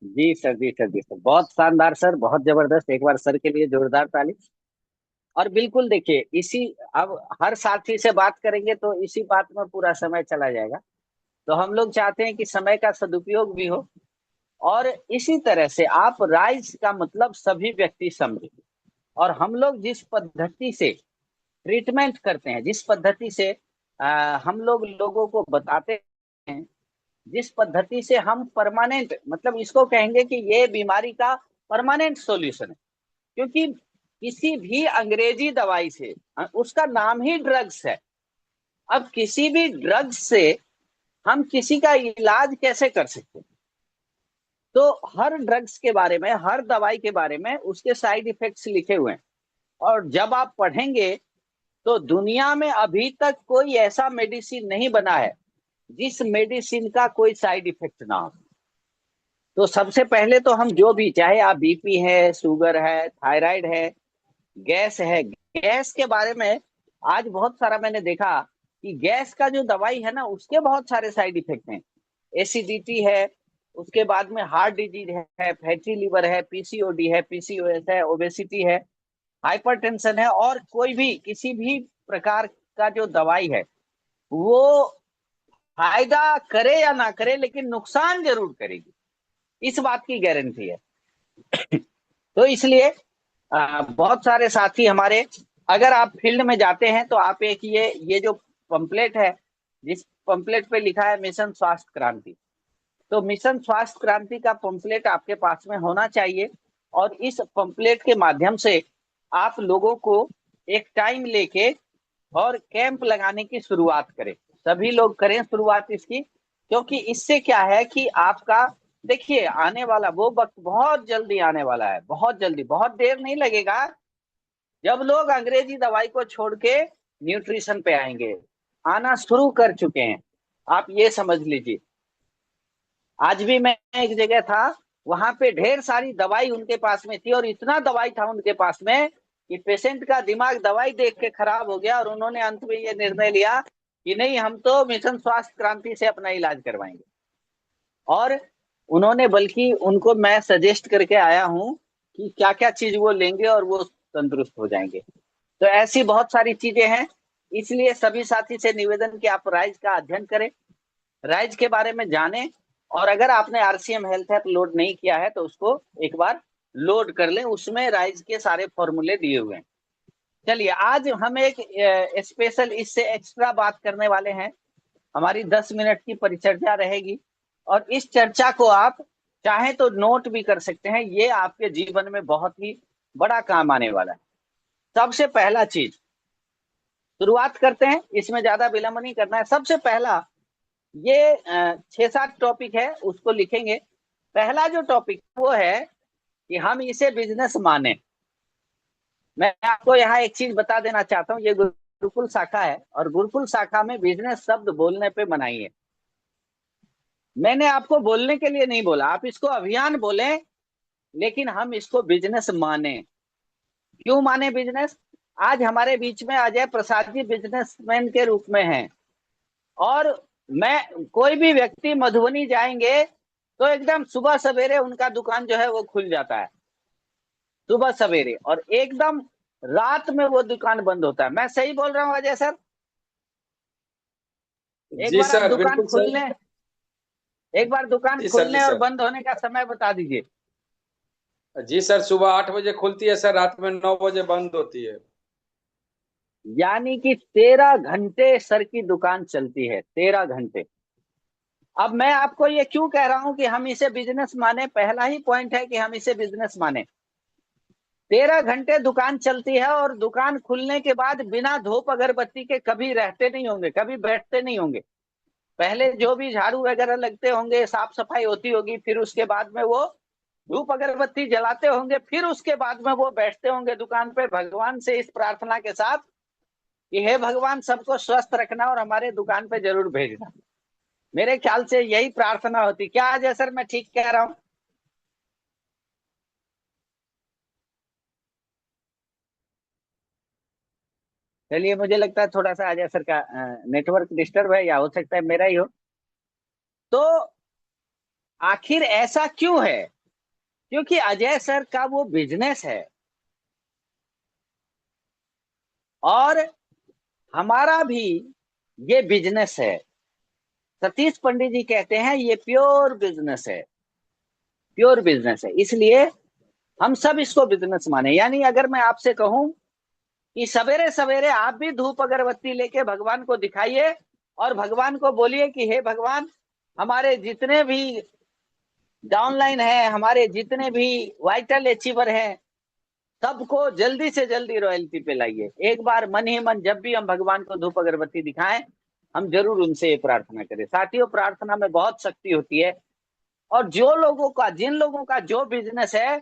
जी sir, जी sir, जी sir, बहुत शानदार sir, बहुत जबरदस्त। एक बार सर के लिए जोरदार ताली। और बिल्कुल देखिए, इसी अब हर साथी से बात करेंगे तो इसी बात में पूरा समय चला जाएगा। तो हम लोग चाहते हैं कि समय का सदुपयोग भी हो। और इसी तरह से आप राइज का मतलब सभी व्यक्ति समझे। और हम लोग जिस पद्धति से ट्रीटमेंट करते हैं, जिस पद्धति से हम लोग लोगों को बताते हैं, जिस पद्धति से हम परमानेंट मतलब इसको कहेंगे कि ये बीमारी का परमानेंट सॉल्यूशन है। क्योंकि किसी भी अंग्रेजी दवाई से उसका नाम ही ड्रग्स है। अब किसी भी ड्रग्स से हम किसी का इलाज कैसे कर सकते हैं? तो हर ड्रग्स के बारे में, हर दवाई के बारे में उसके साइड इफेक्ट्स लिखे हुए हैं। और जब आप पढ़ेंगे तो दुनिया में अभी तक कोई ऐसा मेडिसिन नहीं बना है जिस मेडिसिन का कोई साइड इफेक्ट ना हो। तो सबसे पहले तो हम जो भी, चाहे आप बीपी है, शुगर है, थायराइड है, गैस है, गैस के बारे में आज बहुत सारा मैंने देखा कि गैस का जो दवाई है ना उसके बहुत सारे साइड इफेक्ट हैं। एसिडिटी है, उसके बाद में हार्ट डिजीज है, फैटी लिवर है, पीसीओडी है, पीसीओएस है, ओबेसिटी है, हाइपरटेंशन है। और कोई भी किसी भी प्रकार का जो दवाई है वो फायदा करे या ना करे लेकिन नुकसान जरूर करेगी, इस बात की गारंटी है। तो इसलिए बहुत सारे साथी हमारे, अगर आप फील्ड में जाते हैं तो आप एक ये जो पंपलेट है, जिस पंपलेट पे लिखा है मिशन स्वास्थ्य क्रांति, तो मिशन स्वास्थ्य क्रांति का पंपलेट आपके पास में होना चाहिए। और इस पंपलेट के माध्यम से आप लोगों को एक टाइम लेके और कैंप लगाने की शुरुआत करें। सभी लोग करें शुरुआत इसकी। क्योंकि इससे क्या है कि आपका, देखिए आने वाला वो वक्त बहुत जल्दी आने वाला है, बहुत जल्दी, बहुत देर नहीं लगेगा जब लोग अंग्रेजी दवाई को छोड़ के न्यूट्रिशन पे आएंगे। आना शुरू कर चुके हैं, आप ये समझ लीजिए। आज भी मैं एक जगह था, वहां पे ढेर सारी दवाई उनके पास में थी और इतना दवाई था उनके पास में कि पेशेंट का दिमाग दवाई देख के खराब हो गया और उन्होंने अंत में ये निर्णय लिया कि नहीं, हम तो मिशन स्वास्थ्य क्रांति से अपना इलाज करवाएंगे। और उन्होंने, बल्कि उनको मैं सजेस्ट करके आया हूं कि क्या क्या चीज वो लेंगे और वो तंदुरुस्त हो जाएंगे। तो ऐसी बहुत सारी चीजें हैं। इसलिए सभी साथी से निवेदन कि आप राइज का अध्ययन करें, राइज के बारे में जानें। और अगर आपने आरसीएम हेल्थ ऐप लोड नहीं किया है तो उसको एक बार लोड कर लें, उसमें राइज के सारे फॉर्मूले दिए हुए हैं। चलिए, आज हम एक स्पेशल इससे एक्स्ट्रा बात करने वाले हैं। हमारी 10 मिनट की परिचर्या रहेगी। और इस चर्चा को आप चाहे तो नोट भी कर सकते हैं, ये आपके जीवन में बहुत ही बड़ा काम आने वाला है। सबसे पहला चीज, शुरुआत करते हैं, इसमें ज्यादा विलंब नहीं करना है। सबसे पहला, ये 6-7 टॉपिक है उसको लिखेंगे। पहला जो टॉपिक वो है कि हम इसे बिजनेस माने। मैं आपको यहाँ एक चीज बता देना चाहता हूँ, ये गुरुकुल शाखा है और गुरुकुल शाखा में बिजनेस शब्द बोलने पे मनाही है। मैंने आपको बोलने के लिए नहीं बोला, आप इसको अभियान बोलें, लेकिन हम इसको बिजनेस माने। क्यों माने बिजनेस? आज हमारे बीच में अजय प्रसाद जी बिजनेसमैन के रूप में हैं। और मैं, कोई भी व्यक्ति मधुबनी जाएंगे तो एकदम सुबह सवेरे उनका दुकान जो है वो खुल जाता है, सुबह सवेरे, और एकदम रात में वो दुकान बंद होता है। मैं सही बोल रहा हूँ अजय सर? एक जी बार आप सर, दुकान बिल्कुल सर। खोलने, एक बार दुकान जी सर, जी खोलने और सर। बंद होने का समय बता दीजिए। जी सर, सुबह 8 बजे खुलती है सर, रात में 9 बजे बंद होती है। यानी कि 13 घंटे सर की दुकान चलती है, 13 घंटे। अब मैं आपको ये क्यों कह रहा हूं कि हम इसे बिजनेस माने, पहला ही पॉइंट है कि हम इसे बिजनेस माने। 13 घंटे दुकान चलती है और दुकान खुलने के बाद बिना धूप अगरबत्ती के कभी रहते नहीं होंगे, कभी बैठते नहीं होंगे। पहले जो भी झाड़ू वगैरह लगते होंगे, साफ सफाई होती होगी, फिर उसके बाद में वो धूप अगरबत्ती जलाते होंगे, फिर उसके बाद में वो बैठते होंगे दुकान पे भगवान से इस प्रार्थना के साथ कि हे भगवान, सबको स्वस्थ रखना और हमारे दुकान पे जरूर भेजना। मेरे ख्याल से यही प्रार्थना होती। क्या अजय सर, मैं ठीक कह रहा हूँ? चलिए, मुझे लगता है थोड़ा सा अजय सर का नेटवर्क डिस्टर्ब है, या हो सकता है मेरा ही हो। तो आखिर ऐसा क्यों है? क्योंकि अजय सर का वो बिजनेस है और हमारा भी ये बिजनेस है। सतीश पंडित जी कहते हैं ये प्योर बिजनेस है, प्योर बिजनेस है, इसलिए हम सब इसको बिजनेस माने। यानी अगर मैं आपसे कहूं कि सवेरे सवेरे आप भी धूप अगरबत्ती लेके भगवान को दिखाइए और भगवान को बोलिए कि हे भगवान, हमारे जितने भी डाउनलाइन है, हमारे जितने भी वाइटल अचीवर हैं, सबको जल्दी से जल्दी रॉयल्टी पे लाइए। एक बार मन ही मन जब भी हम भगवान को धूप अगरबत्ती दिखाएं, हम जरूर उनसे ये प्रार्थना करें। साथियों, प्रार्थना में बहुत शक्ति होती है। और जिन लोगों का जो बिजनेस है,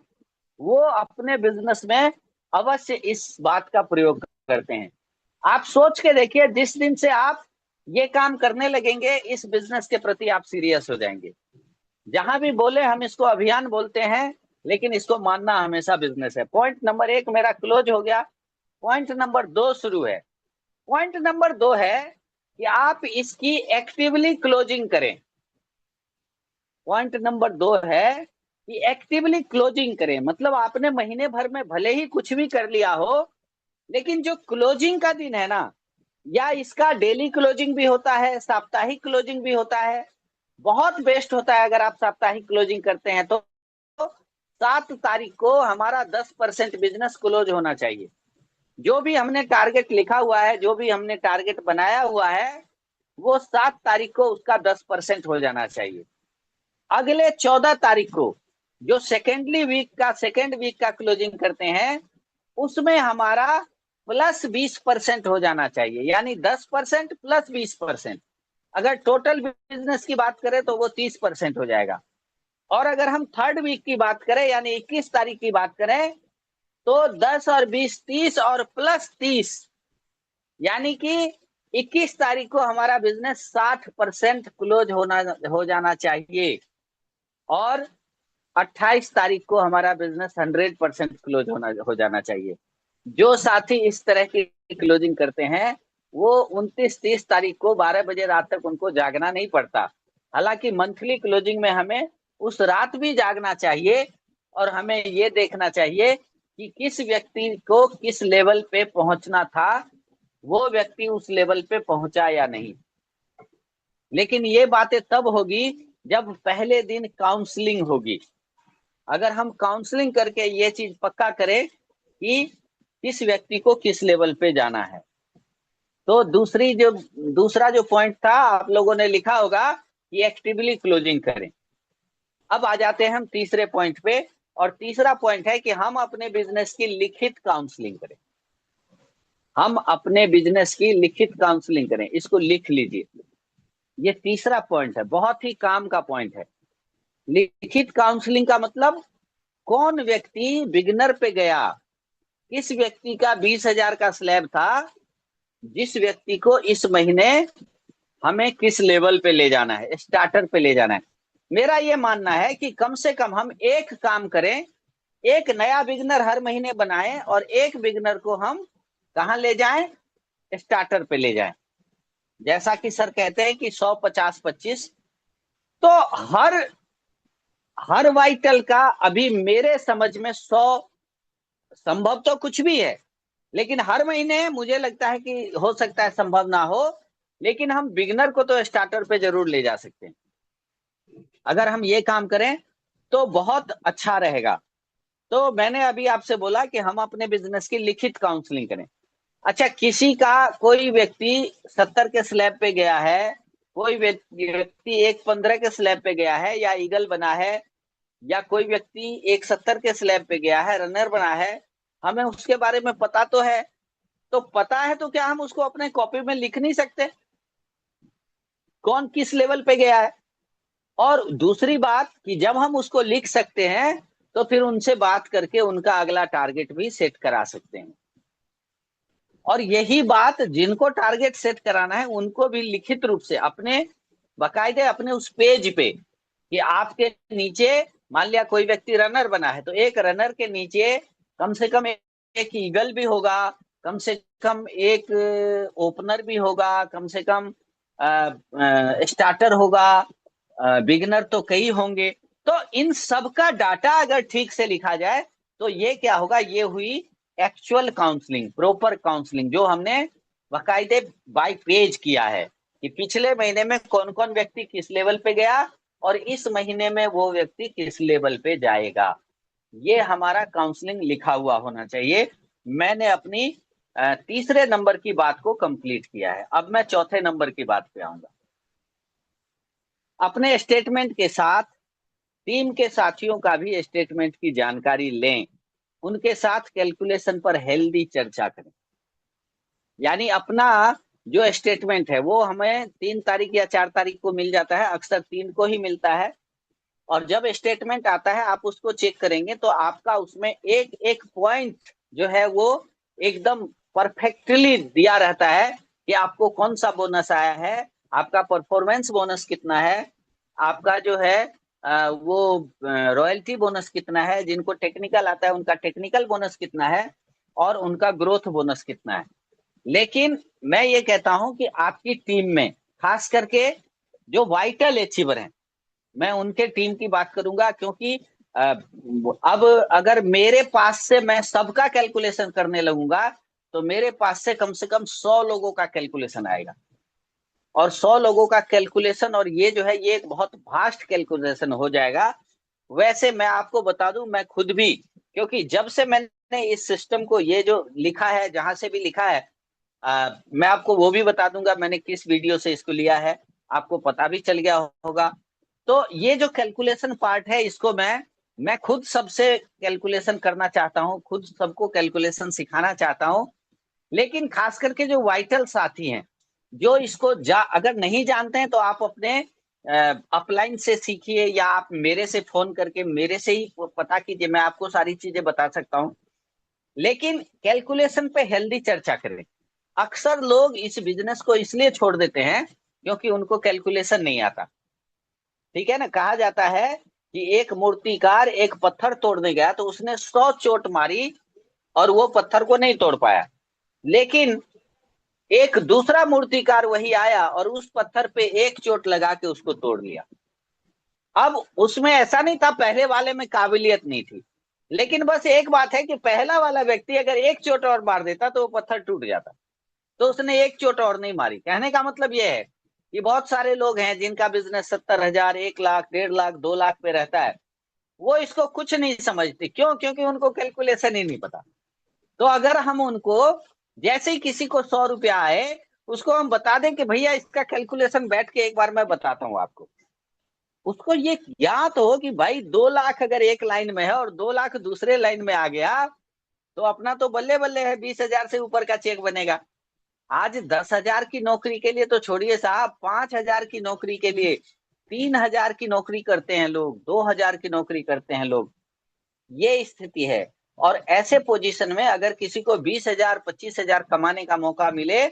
वो अपने बिजनेस में अवश्य इस बात का प्रयोग करते हैं। आप सोच के देखिए, जिस दिन से आप ये काम करने लगेंगे, इस बिजनेस के प्रति आप सीरियस हो जाएंगे। जहां भी बोले हम इसको अभियान बोलते हैं, लेकिन इसको मानना हमेशा बिजनेस है। पॉइंट नंबर 1 मेरा क्लोज हो गया। पॉइंट नंबर 2 शुरू है। पॉइंट नंबर 2 है कि आप इसकी एक्टिवली क्लोजिंग करें। पॉइंट नंबर 2 है कि एक्टिवली क्लोजिंग करें, मतलब आपने महीने भर में भले ही कुछ भी कर लिया हो, लेकिन जो क्लोजिंग का दिन है ना, या इसका डेली क्लोजिंग भी होता है, साप्ताहिक क्लोजिंग भी होता है। बहुत बेस्ट होता है अगर आप साप्ताहिक क्लोजिंग करते हैं तो 7 तारीख को हमारा 10% बिजनेस क्लोज होना चाहिए। जो भी हमने टारगेट लिखा हुआ है, जो भी हमने टारगेट बनाया हुआ है, वो 7 तारीख को उसका 10% हो जाना चाहिए। अगले 14 तारीख को जो सेकेंड वीक का क्लोजिंग करते हैं, उसमें हमारा +20% हो जाना चाहिए। यानी 10% +20%। अगर टोटल बिजनेस की बात करें तो वो 30% हो जाएगा। और अगर हम थर्ड वीक की बात करें, यानी 21 तारीख की बात करें, तो 10 और 20 30 और +30, यानी कि 21 तारीख को हमारा बिजनेस 60% क्लोज हो जाना चाहिए। और 28 तारीख को हमारा बिजनेस 100% क्लोज हो जाना चाहिए। जो साथी इस तरह की क्लोजिंग करते हैं, वो 29-30 तारीख को 12 बजे रात तक उनको जागना नहीं पड़ता। हालांकि मंथली क्लोजिंग में हमें उस रात भी जागना चाहिए और हमें ये देखना चाहिए कि किस व्यक्ति को किस लेवल पे पहुंचना था, वो व्यक्ति उस लेवल पे पहुंचा या नहीं। लेकिन ये बातें तब होगी जब पहले दिन काउंसलिंग होगी। अगर हम काउंसलिंग करके ये चीज पक्का करें कि किस व्यक्ति को किस लेवल पे जाना है, तो दूसरा जो पॉइंट था, आप लोगों ने लिखा होगा कि एक्टिवली क्लोजिंग करें। अब आ जाते हैं हम तीसरे पॉइंट पे। और तीसरा पॉइंट है कि हम अपने बिजनेस की लिखित काउंसलिंग करें। हम अपने बिजनेस की लिखित काउंसलिंग करें, इसको लिख लीजिए। ये तीसरा पॉइंट है, बहुत ही काम का पॉइंट है। लिखित काउंसलिंग का मतलब, कौन व्यक्ति बिगनर पे गया, किस व्यक्ति का 20,000 का स्लैब था, जिस व्यक्ति को इस महीने हमें किस लेवल पे ले जाना है, स्टार्टर पे ले जाना है। मेरा ये मानना है कि कम से कम हम एक काम करें, एक नया बिगनर हर महीने बनाएं और एक बिगनर को हम कहां ले जाएं, स्टार्टर पे ले जाएं। जैसा कि सर कहते हैं कि 100-50-25। तो हर हर वाइटल का अभी मेरे समझ में 100 संभव तो कुछ भी है, लेकिन हर महीने मुझे लगता है कि हो सकता है संभव ना हो, लेकिन हम बिगनर को तो स्टार्टर पे जरूर ले जा सकते हैं। अगर हम ये काम करें तो बहुत अच्छा रहेगा। तो मैंने अभी आपसे बोला कि हम अपने बिजनेस की लिखित काउंसलिंग करें। अच्छा, कोई व्यक्ति 70 के स्लैब पे गया है, कोई व्यक्ति 115 के स्लैब पे गया है या ईगल बना है, या कोई व्यक्ति 170 के स्लैब पे गया है, रनर बना है, हमें उसके बारे में पता तो है। तो पता है तो क्या हम उसको अपने कॉपी में लिख नहीं सकते, कौन किस लेवल पे गया है? और दूसरी बात कि जब हम उसको लिख सकते हैं, तो फिर उनसे बात करके उनका अगला टारगेट भी सेट करा सकते हैं। और यही बात जिनको टारगेट सेट कराना है, उनको भी लिखित रूप से अपने बाकायदे अपने उस पेज पे, कि आपके नीचे मान लिया कोई व्यक्ति रनर बना है, तो एक रनर के नीचे कम से कम एक ईगल भी होगा, कम से कम एक ओपनर भी होगा, कम से कम स्टार्टर होगा, बिगनर तो कई होंगे। तो इन सब का डाटा अगर ठीक से लिखा जाए तो ये क्या होगा, ये हुई एक्चुअल काउंसलिंग, प्रॉपर काउंसलिंग, जो हमने बाकायदे बाय पेज किया है कि पिछले महीने में कौन कौन व्यक्ति किस लेवल पे गया और इस महीने में वो व्यक्ति किस लेवल पे जाएगा। ये हमारा काउंसलिंग लिखा हुआ होना चाहिए। मैंने अपनी तीसरे नंबर की बात को कंप्लीट किया है। अब मैं चौथे नंबर की बात पे आऊंगा। अपने स्टेटमेंट के साथ टीम के साथियों का भी स्टेटमेंट की जानकारी लें, उनके साथ कैलकुलेशन पर हेल्दी चर्चा करें। यानी अपना जो स्टेटमेंट है वो हमें 3 तारीख या 4 तारीख को मिल जाता है, अक्सर 3 को ही मिलता है। और जब स्टेटमेंट आता है आप उसको चेक करेंगे तो आपका उसमें एक एक पॉइंट जो है वो एकदम परफेक्टली दिया रहता है कि आपको कौन सा बोनस आया है, आपका परफॉर्मेंस बोनस कितना है, आपका जो है वो रॉयल्टी बोनस कितना है, जिनको टेक्निकल आता है उनका टेक्निकल बोनस कितना है, और उनका ग्रोथ बोनस कितना है। लेकिन मैं ये कहता हूं कि आपकी टीम में खास करके जो वाइटल अचीवर हैं, मैं उनके टीम की बात करूंगा, क्योंकि अब अगर मेरे पास से मैं सबका कैलकुलेशन करने लगूंगा तो मेरे पास से कम 100 लोगों का कैलकुलेशन आएगा। और 100 लोगों का कैलकुलेशन, और ये जो है ये एक बहुत वास्ट कैलकुलेशन हो जाएगा। वैसे मैं आपको बता दूं, मैं खुद भी, क्योंकि जब से मैंने इस सिस्टम को ये जो लिखा है, जहां से भी लिखा है, मैं आपको वो भी बता दूंगा मैंने किस वीडियो से इसको लिया है, आपको पता भी चल गया होगा। तो ये जो कैलकुलेशन पार्ट है इसको मैं खुद सबसे कैलकुलेशन करना चाहता हूँ, खुद सबको कैलकुलेशन सिखाना चाहता हूँ। लेकिन खास करके जो वाइटल साथी हैं, जो इसको अगर नहीं जानते हैं तो आप अपने अपलाइन से सीखिए, या आप मेरे से फोन करके मेरे से ही पता कीजिए, मैं आपको सारी चीजें बता सकता हूँ। लेकिन कैलकुलेशन पे हेल्दी चर्चा करें। अक्सर लोग इस बिजनेस को इसलिए छोड़ देते हैं क्योंकि उनको कैलकुलेशन नहीं आता। ठीक है ना, कहा जाता है कि एक मूर्तिकार एक पत्थर तोड़ने गया तो उसने 100 चोट मारी और वो पत्थर को नहीं तोड़ पाया। लेकिन एक दूसरा मूर्तिकार वही आया और उस पत्थर पे एक चोट लगा के उसको तोड़ लिया। अब उसमें ऐसा नहीं था पहले वाले में काबिलियत नहीं थी, लेकिन बस एक बात है कि पहला वाला व्यक्ति अगर एक चोट और मार देता तो वो पत्थर टूट जाता। तो उसने एक चोट और नहीं मारी। कहने का मतलब यह है कि बहुत सारे लोग हैं जिनका बिजनेस 70,000, 1 लाख, 1.5 लाख, 2 लाख पे रहता है, वो इसको कुछ नहीं समझते। क्यों? क्योंकि उनको कैलकुलेशन ही नहीं पता। तो अगर हम उनको, जैसे ही किसी को 100 रुपया आए, उसको हम बता दें कि भैया इसका कैलकुलेशन बैठ के एक बार मैं बताता हूं आपको, उसको ये याद हो कि भाई 2 लाख अगर एक लाइन में है और 2 लाख दूसरे लाइन में आ गया तो अपना तो बल्ले बल्ले है, 20,000 से ऊपर का चेक बनेगा। आज 10,000 की नौकरी के लिए तो छोड़िए साहब, 5,000 की नौकरी के लिए 3,000 की नौकरी करते हैं लोग, 2,000 की नौकरी करते हैं लोग। ये स्थिति है। और ऐसे पोजीशन में अगर किसी को 20,000, 25,000 कमाने का मौका मिले,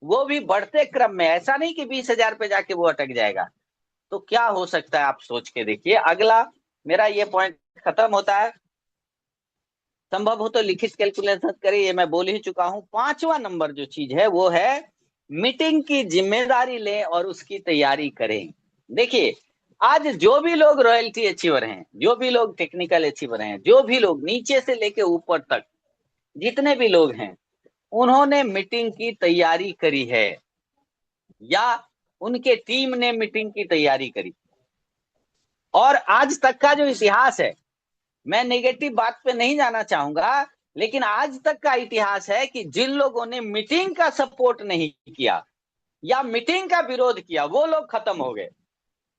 वो भी बढ़ते क्रम में, ऐसा नहीं कि 20,000 पे जाके वो अटक जाएगा, तो क्या हो सकता है आप सोच के देखिए। अगला मेरा ये पॉइंट खत्म होता है। संभव हो तो लिखित कैलकुलेशन करें, ये मैं बोल ही चुका हूं। 5वां नंबर जो चीज है वो है मीटिंग की जिम्मेदारी लें और उसकी तैयारी करें। देखिए, आज जो भी लोग रॉयल्टी अचीवर हैं, जो भी लोग टेक्निकल अचीवर हैं, जो भी लोग नीचे से लेके ऊपर तक जितने भी लोग हैं, उन्होंने मीटिंग की तैयारी करी है या उनके टीम ने मीटिंग की तैयारी करी। और आज तक का जो इतिहास है, मैं नेगेटिव बात पे नहीं जाना चाहूंगा, लेकिन आज तक का इतिहास है कि जिन लोगों ने मीटिंग का सपोर्ट नहीं किया या मीटिंग का विरोध किया, वो लोग खत्म हो गए,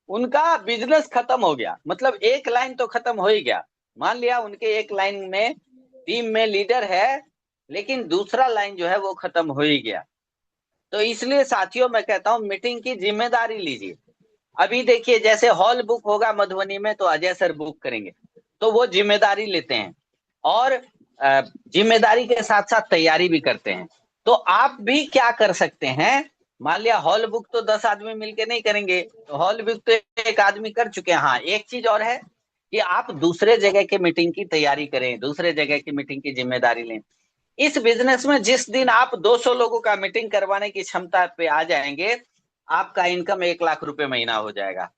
उनका बिजनेस खत्म हो गया। मतलब एक लाइन तो खत्म हो ही गया। मान लिया उनके एक लाइन में टीम में लीडर है, लेकिन दूसरा लाइन जो है वो खत्म हो ही गया। तो इसलिए साथियों मैं कहता हूं मीटिंग की जिम्मेदारी लीजिए। अभी देखिए, जैसे हॉल बुक होगा मधुबनी में तो अजय सर बुक करेंगे, तो वो जिम्मेदारी लेते हैं और जिम्मेदारी के साथ साथ तैयारी भी करते हैं। तो आप भी क्या कर सकते हैं, मान लिया हॉल बुक तो 10 आदमी मिलके नहीं करेंगे, तो हॉल बुक तो एक आदमी कर चुके हैं। हाँ, एक चीज और है कि आप दूसरे जगह के मीटिंग की तैयारी करें, दूसरे जगह की मीटिंग की जिम्मेदारी लें। इस बिजनेस में जिस दिन आप 200 लोगों का मीटिंग करवाने की क्षमता पे आ जाएंगे, आपका इनकम 1 लाख रुपए महीना हो जाएगा।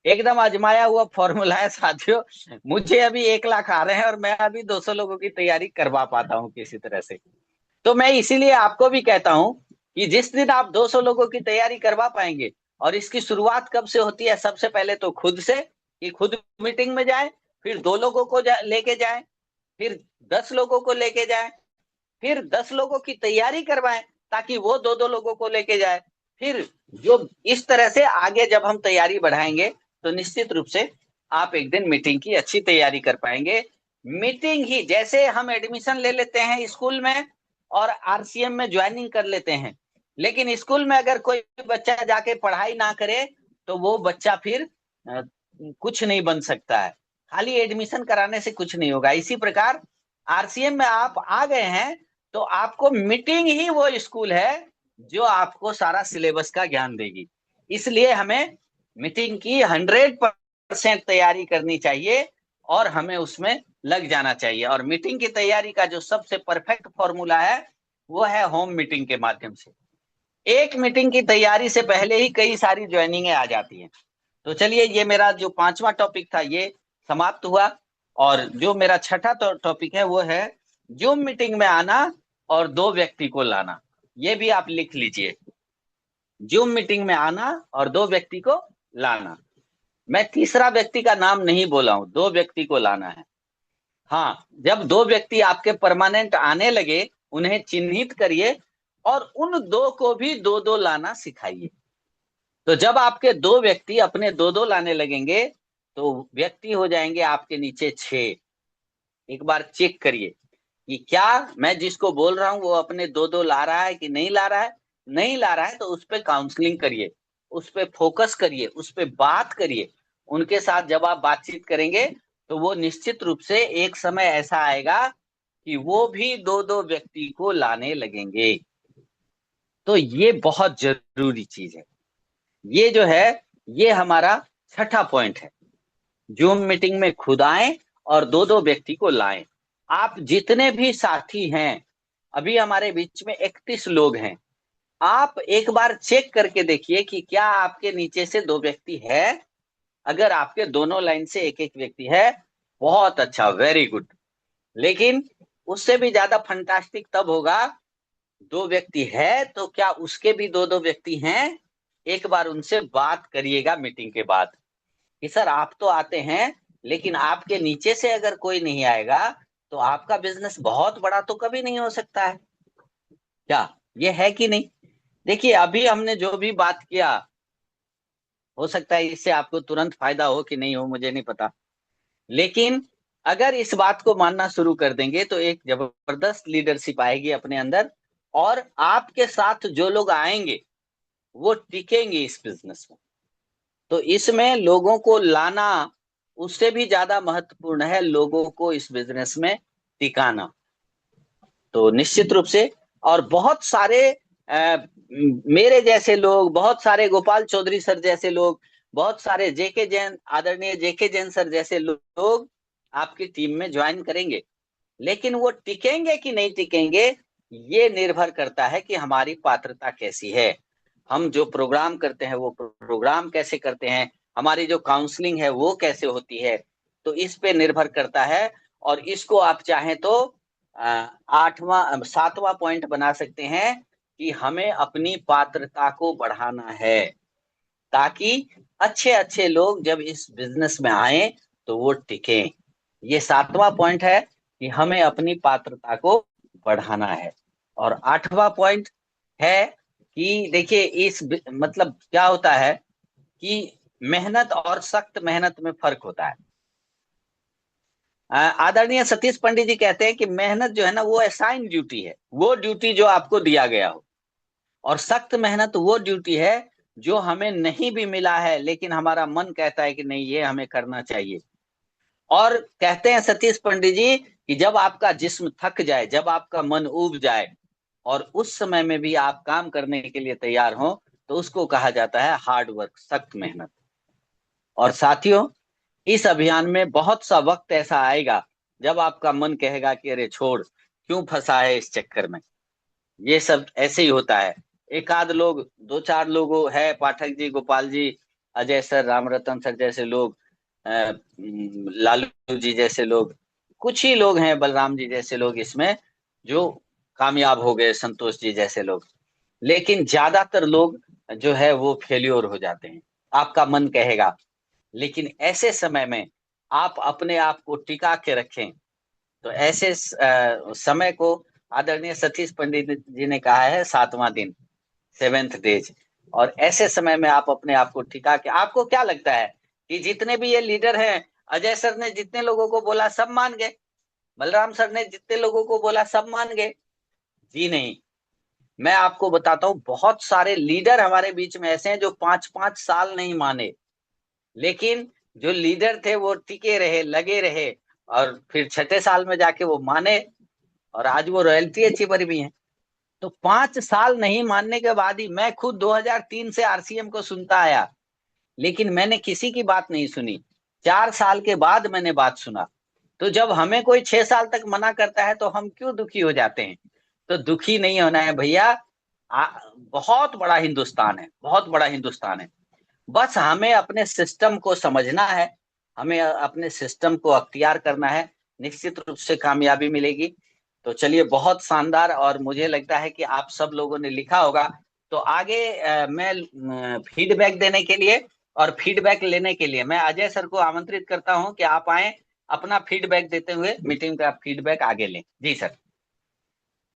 एकदम आजमाया हुआ फॉर्मूला है साथियों। मुझे अभी 1 लाख आ रहे हैं और मैं अभी 200 लोगों की तैयारी करवा पाता हूँ किसी तरह से। तो मैं इसीलिए आपको भी कहता हूं कि जिस दिन आप 200 लोगों की तैयारी करवा पाएंगे, और इसकी शुरुआत कब से होती है, सबसे पहले तो खुद से, कि खुद मीटिंग में जाए, फिर 2 लोगों को लेके जाए, फिर 10 लोगों को लेके जाए, फिर 10 लोगों की तैयारी करवाएं ताकि वो 2 2 लोगों को लेके जाए। फिर जो इस तरह से आगे जब हम तैयारी बढ़ाएंगे तो निश्चित रूप से आप एक दिन मीटिंग की अच्छी तैयारी कर पाएंगे। मीटिंग ही, जैसे हम एडमिशन ले लेते हैं स्कूल में और आरसीएम में ज्वाइनिंग कर लेते हैं, लेकिन स्कूल में अगर कोई बच्चा जाके पढ़ाई ना करे तो वो बच्चा फिर कुछ नहीं बन सकता है। खाली एडमिशन कराने से कुछ नहीं होगा। इसी प्रकार आरसीएम में आप आ गए हैं तो आपको मीटिंग ही वो स्कूल है जो आपको सारा सिलेबस का ज्ञान देगी। इसलिए हमें मीटिंग की 100% तैयारी करनी चाहिए और हमें उसमें लग जाना चाहिए। और मीटिंग की तैयारी का जो सबसे परफेक्ट फॉर्मूला है वो है होम मीटिंग के माध्यम से। एक मीटिंग की तैयारी से पहले ही कई सारी ज्वाइनिंगें आ जाती हैं। तो चलिए, ये मेरा जो 5वां टॉपिक था ये समाप्त हुआ। और जो मेरा छठा टॉपिक है वो है जूम मीटिंग में आना और 2 व्यक्ति को लाना। ये भी आप लिख लीजिए, जूम मीटिंग में आना और 2 व्यक्ति को लाना। मैं तीसरा व्यक्ति का नाम नहीं बोला हूं, 2 व्यक्ति को लाना है। हाँ, जब 2 व्यक्ति आपके परमानेंट आने लगे उन्हें चिन्हित करिए और उन 2 को भी 2 2 लाना सिखाइए। तो जब आपके 2 व्यक्ति अपने 2 2 लाने लगेंगे तो व्यक्ति हो जाएंगे आपके नीचे 6। एक बार चेक करिए कि क्या मैं जिसको बोल रहा हूं वो अपने 2 2 ला रहा है कि नहीं ला रहा है। नहीं ला रहा है तो उस पर काउंसलिंग करिए, उस पर फोकस करिए, उस पर बात करिए। उनके साथ जब आप बातचीत करेंगे तो वो निश्चित रूप से एक समय ऐसा आएगा कि वो भी 2 2 व्यक्ति को लाने लगेंगे। तो ये बहुत जरूरी चीज है। ये जो है ये हमारा छठा पॉइंट है। जूम मीटिंग में खुद आए और 2 2 व्यक्ति को लाएं। आप जितने भी साथी हैं, अभी हमारे बीच में 31 लोग हैं, आप एक बार चेक करके देखिए कि क्या आपके नीचे से 2 व्यक्ति है। अगर आपके दोनों लाइन से एक एक व्यक्ति है, बहुत अच्छा, वेरी गुड। लेकिन उससे भी ज्यादा फंटास्टिक तब होगा, 2 व्यक्ति है तो क्या उसके भी 2 2 व्यक्ति हैं। एक बार उनसे बात करिएगा मीटिंग के बाद कि सर आप तो आते हैं लेकिन आपके नीचे से अगर कोई नहीं आएगा तो आपका बिजनेस बहुत बड़ा तो कभी नहीं हो सकता है। क्या ये है कि नहीं? देखिए, अभी हमने जो भी बात किया, हो सकता है इससे आपको तुरंत फायदा हो कि नहीं हो, मुझे नहीं पता। लेकिन अगर इस बात को मानना शुरू कर देंगे तो एक जबरदस्त लीडरशिप आएगी अपने अंदर, और आपके साथ जो लोग आएंगे वो टिकेंगे इस बिजनेस में। तो इसमें लोगों को लाना उससे भी ज्यादा महत्वपूर्ण है, लोगों को इस बिजनेस में टिकाना। तो निश्चित रूप से, और बहुत सारे मेरे जैसे लोग, बहुत सारे गोपाल चौधरी सर जैसे लोग, बहुत सारे जेके जैन, आदरणीय जेके जैन सर जैसे लोग आपकी टीम में ज्वाइन करेंगे। लेकिन वो टिकेंगे कि नहीं टिकेंगे, ये निर्भर करता है कि हमारी पात्रता कैसी है, हम जो प्रोग्राम करते हैं वो प्रोग्राम कैसे करते हैं, हमारी जो काउंसलिंग है वो कैसे होती है। तो इस पे निर्भर करता है। और इसको आप चाहें तो 7वां पॉइंट बना सकते हैं कि हमें अपनी पात्रता को बढ़ाना है ताकि अच्छे अच्छे लोग जब इस बिजनेस में आए तो वो टिकें। ये 7वां पॉइंट है कि हमें अपनी पात्रता को बढ़ाना है। और 8वां पॉइंट है कि देखिए मतलब क्या होता है कि मेहनत और सख्त मेहनत में फर्क होता है। आदरणीय सतीश पंडित जी कहते हैं कि मेहनत जो है ना वो असाइन ड्यूटी है, वो ड्यूटी जो आपको दिया गया हो। और सख्त मेहनत वो ड्यूटी है जो हमें नहीं भी मिला है लेकिन हमारा मन कहता है कि नहीं, ये हमें करना चाहिए। और कहते हैं सतीश पंडित जी कि जब आपका जिस्म थक जाए, जब आपका मन ऊब जाए और उस समय में भी आप काम करने के लिए तैयार हो, तो उसको कहा जाता है हार्ड वर्क, सख्त मेहनत। और साथियों, इस अभियान में बहुत सा वक्त ऐसा आएगा जब आपका मन कहेगा कि अरे छोड़, क्यों फंसा है इस चक्कर में। ये सब ऐसे ही होता है। एक आध लोग, 2 4 लोग है, पाठक जी, गोपाल जी, अजय सर, राम रतन सर जैसे लोग, लालू जी जैसे लोग, कुछ ही लोग हैं, बलराम जी जैसे लोग इसमें जो कामयाब हो गए, संतोष जी जैसे लोग। लेकिन ज्यादातर लोग जो है वो फेल्योर हो जाते हैं, आपका मन कहेगा। लेकिन ऐसे समय में आप अपने आप को टिका के रखें। तो ऐसे समय को आदरणीय सतीश पंडित जी ने कहा है 7वां दिन, 7th डेज। और ऐसे समय में आप अपने आप को टिका के, आपको क्या लगता है कि जितने भी ये लीडर हैं, अजय सर ने जितने लोगों को बोला सब मान गए, बलराम सर ने जितने लोगों को बोला सब मान गए? जी नहीं। मैं आपको बताता हूँ, बहुत सारे लीडर हमारे बीच में ऐसे हैं जो 5-5 साल नहीं माने, लेकिन जो लीडर थे वो टिके रहे, लगे रहे, और फिर छठे साल में जाके वो माने, और आज वो रॉयल्टी अचीवर भी हैं। तो 5 साल नहीं मानने के बाद ही, मैं खुद 2003 से आरसीएम को सुनता आया, लेकिन मैंने किसी की बात नहीं सुनी। 4 साल के बाद मैंने बात सुना। तो जब हमें कोई 6 साल तक मना करता है तो हम क्यों दुखी हो जाते हैं? तो दुखी नहीं होना है भैया। बहुत बड़ा हिंदुस्तान है, बहुत बड़ा हिंदुस्तान है। बस हमें अपने सिस्टम को समझना है, हमें अपने सिस्टम को अख्तियार करना है, निश्चित रूप से कामयाबी मिलेगी। तो चलिए, बहुत शानदार। और मुझे लगता है कि आप सब लोगों ने लिखा होगा। तो आगे मैं फीडबैक देने के लिए और फीडबैक लेने के लिए मैं अजय सर को आमंत्रित करता हूं कि आप आए, अपना फीडबैक देते हुए मीटिंग का फीडबैक आगे लें। जी सर।